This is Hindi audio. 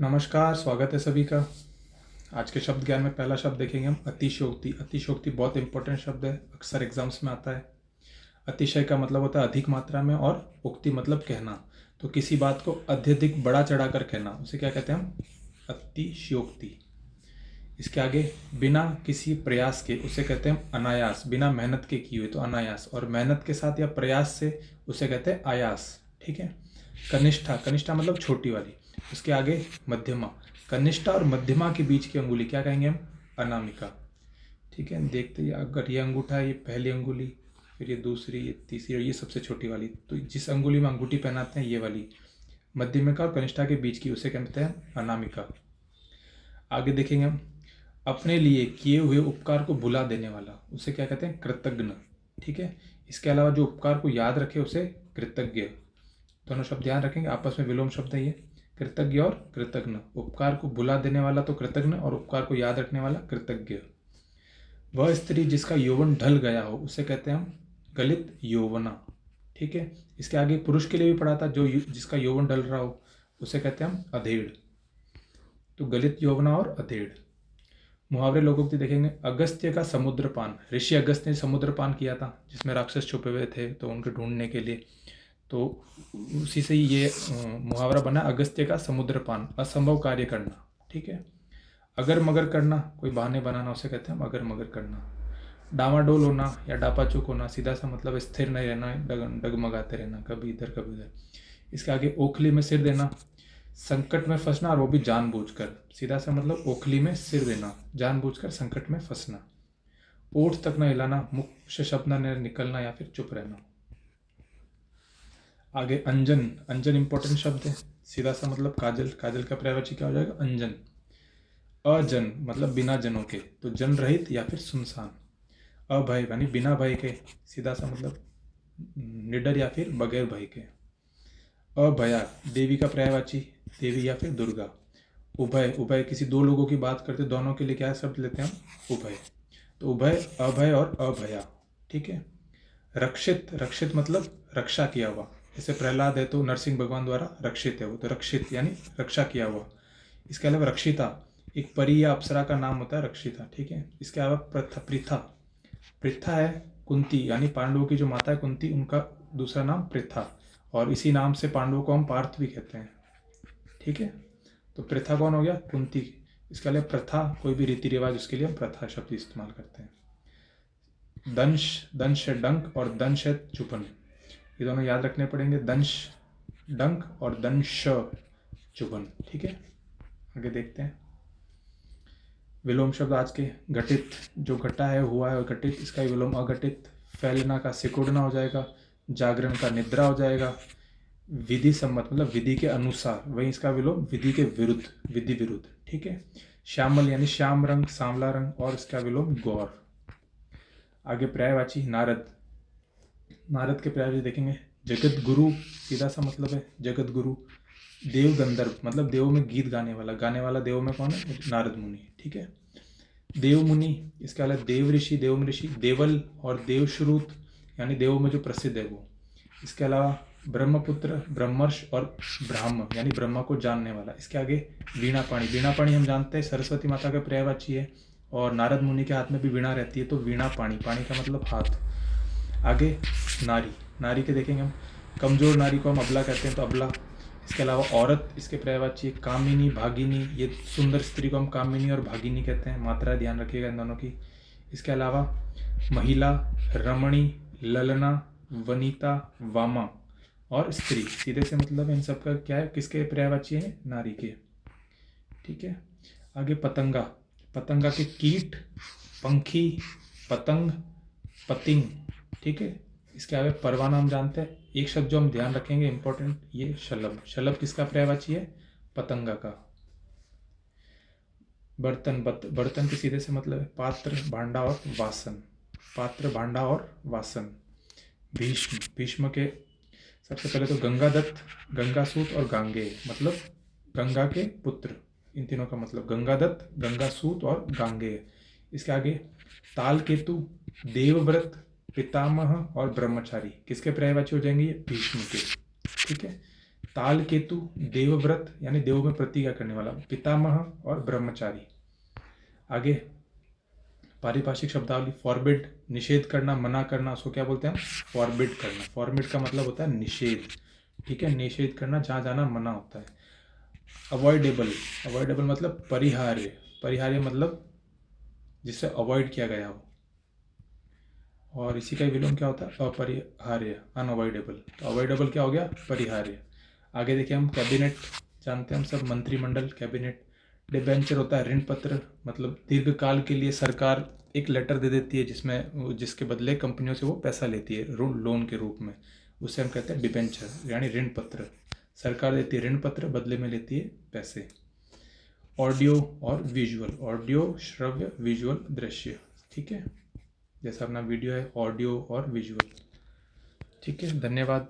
नमस्कार, स्वागत है सभी का। आज के शब्द ज्ञान में पहला शब्द देखेंगे हम अतिशयोक्ति। अतिशयोक्ति बहुत इंपॉर्टेंट शब्द है, अक्सर एग्जाम्स में आता है। अतिशय का मतलब होता है अधिक मात्रा में और उक्ति मतलब कहना। तो किसी बात को अत्यधिक बड़ा चढ़ाकर कहना, उसे क्या कहते हैं हम? अतिशयोक्ति। इसके आगे बिना किसी प्रयास के, उसे कहते हैं हम अनायास। बिना मेहनत के की हुई तो अनायास, और मेहनत के साथ या प्रयास से उसे कहते हैं आयास। ठीक है। कनिष्ठा, कनिष्ठा मतलब छोटी वाली। उसके आगे मध्यमा। कनिष्ठा और मध्यमा के बीच की अंगुली क्या कहेंगे हम? अनामिका। ठीक है। देखते हैं, अगर ये अंगूठा है, ये पहली अंगुली, फिर ये दूसरी, ये तीसरी और ये सबसे छोटी वाली, तो जिस अंगुली में अंगूठी पहनाते हैं ये वाली मध्यमिका और कनिष्ठा के बीच की, उसे कहते हैं अनामिका। आगे देखेंगे हम अपने लिए किए हुए उपकार को भुला देने वाला, उसे क्या कहते हैं? कृतज्ञ। ठीक है। इसके अलावा जो उपकार को याद रखे उसे कृतज्ञ। दोनों शब्द ध्यान रखेंगे, आपस में विलोम शब्द है ये, कृतज्ञ और कृतज्ञ। उपकार को भुला देने वाला तो कृतज्ञ, और उपकार को याद रखने वाला कृतज्ञ। वह स्त्री जिसका यौवन ढल गया हो उसे कहते हैं हम गलित यौवना। ठीक है। इसके आगे पुरुष के लिए भी पढ़ा था, जो जिसका यौवन ढल रहा हो उसे कहते हैं हम अधेड़। तो गलित यौवना और अधेड़। मुहावरे लोकोक्ति देखेंगे, अगस्त्य का समुद्र पान। ऋषि अगस्त्य ने समुद्र पान किया था जिसमें राक्षस छुपे हुए थे, तो उनको ढूंढने के लिए, तो उसी से ही ये मुहावरा बना, अगस्त्य का समुद्र पान, असंभव कार्य करना। ठीक है। अगर मगर करना, कोई बहाने बनाना, उसे कहते हैं हम अगर मगर करना। डामाडोल होना या डापाचूक होना, सीधा सा मतलब स्थिर नहीं रहना, डगमगाते रहना, कभी इधर कभी उधर। इसके आगे ओखली में सिर देना, संकट में फंसना, और वो भी जानबूझकर। सीधा सा मतलब ओखली में सिर देना, जानबूझकर संकट में फंसना। ओठ तक न हिलाना, मुख से शब्द न निकलना या फिर चुप रहना। आगे अंजन। अंजन इंपॉर्टेंट शब्द है, सीधा सा मतलब काजल। काजल का पर्यायवाची क्या हो जाएगा? अंजन। अजन मतलब बिना जनों के, तो जन रहित या फिर सुनसान। अभय यानी बिना भय के, सीधा सा मतलब निडर या फिर बगैर भय के। अभया देवी का पर्यायवाची, देवी या फिर दुर्गा। उभय, उभय किसी दो लोगों की बात करते, दोनों के लिए क्या शब्द लेते हैं हम? उभय। तो उभय, अभय और अभया। ठीक है। रक्षित, रक्षित मतलब रक्षा किया हुआ। जैसे प्रहलाद है तो नरसिंह भगवान द्वारा रक्षित है वो, तो रक्षित यानी रक्षा किया हुआ। इसके अलावा रक्षिता, एक परी या अप्सरा का नाम होता है रक्षिता। ठीक है। इसके अलावा पृथा। पृथा है कुंती, यानी पांडवों की जो माता है कुंती, उनका दूसरा नाम पृथा, और इसी नाम से पांडवों को हम पार्थ भी कहते हैं। ठीक है। तो प्रथा कौन हो गया? कुंती। इसके अलावा प्रथा, कोई भी रीति रिवाज, उसके लिए हम प्रथा शब्द इस्तेमाल करते हैं। दंश, दंश है डंक, और दंश है चुपन, ये दोनों याद रखने पड़ेंगे। दंश डंक और दंश चुपन। ठीक है। आगे देखते हैं विलोम शब्द आज के। घटित, जो घटा है हुआ है, और घटित इसका विलोम अघटित। फैलना का सिकुड़ना हो जाएगा, जागरण का निद्रा हो जाएगा। विधि सम्मत मतलब विधि के अनुसार, वहीं इसका विलोम विधि के विरुद्ध, विधि विरुद्ध। ठीक है। श्यामल यानी श्याम रंग, सांवला रंग, और इसका विलोम गौर। आगे पर्यायवाची नारद। नारद के पर्यायवाची देखेंगे, जगत गुरु, सीधा सा मतलब है जगत गुरु। देव गंधर्व मतलब देवों में गीत गाने वाला, गाने वाला देवों में कौन है? नारद मुनि। ठीक है। देव मुनि, इसके अलावा देव ऋषि, देव ऋषि, देवल और देवश्रुत यानी देवों में जो प्रसिद्ध है वो। इसके अलावा ब्रह्मपुत्र, ब्रह्मर्ष और ब्राह्म यानी ब्रह्मा को जानने वाला। इसके आगे वीणा पाणी। वीणा पाणी हम जानते हैं सरस्वती माता का पर्यायवाची है, और नारद मुनि के हाथ में भी वीणा रहती है, तो वीणा पाणी, पाणी का मतलब हाथ। आगे नारी। नारी के देखेंगे हम, कमजोर नारी को हम अबला कहते हैं, तो अबला। इसके अलावा औरत, इसके पर्यायवाची है कामिनी, भागिनी। ये सुंदर स्त्री को हम कामिनी और भागिनी कहते हैं, मात्रा ध्यान रखिएगा इन दोनों की। इसके अलावा महिला, रमणी, ललना, वनिता, वामा, और स्त्री, सीधे से मतलब इन सब का क्या है? किसके पर्यायवाची है? नारी के। ठीक है। आगे पतंगा। पतंगा के कीट, पंखी, पतंग, पतिंग। ठीक है। इसके आगे परवाना हम जानते हैं। एक शब्द जो हम ध्यान रखेंगे इंपॉर्टेंट, ये शलभ। शलभ किसका पर्यायवाची है? पतंगा का। बर्तन, बर्तन के सीधे से मतलब है पात्र, भांडा और वासन। पात्र, भांडा और वासन। भीष्म, भीष्म के सबसे पहले तो गंगादत्त, गंगासूत और गांगेय मतलब गंगा के पुत्र, इन तीनों का मतलब गंगादत्त, गंगासूत और गांगेय। इसके आगे तालकेतु, देवव्रत, पितामह और ब्रह्मचारी, किसके पर्यायवाची हो जाएंगे? ये भीष्म के। ठीक है। ताल केतु, देवव्रत यानी देवों में प्रतिज्ञा करने वाला, पितामह और ब्रह्मचारी। आगे पारिभाषिक शब्दावली, फॉरबिड निषेध करना, मना करना, उसको क्या बोलते हैं? फॉरबिड करना। फॉरबिड का मतलब होता है निषेध, ठीक है, निषेध करना, जहाँ जाना मना होता है। अवॉइडेबल, अवॉइडेबल मतलब परिहार्य, परिहार्य मतलब जिससे अवॉइड किया गया हो, और इसी का विलोम क्या होता है? अपरिहार्य, अनअवॉइडेबल। तो अवॉइडेबल क्या हो गया? परिहार्य। आगे देखिए हम कैबिनेट जानते हैं हम सब, मंत्रिमंडल, कैबिनेट। डिबेंचर होता है ऋण पत्र, मतलब दीर्घकाल के लिए सरकार एक लेटर दे देती है जिसमें जिसके बदले कंपनियों से वो पैसा लेती है लोन के रूप में, उससे हम कहते हैं डिबेंचर यानी ऋण पत्र। सरकार देती है ऋण पत्र, बदले में लेती है पैसे। ऑडियो और विजुअल, ऑडियो श्रव्य, विजुअल दृश्य, ठीक है, जैसा अपना वीडियो है, ऑडियो और विजुअल। ठीक है, धन्यवाद।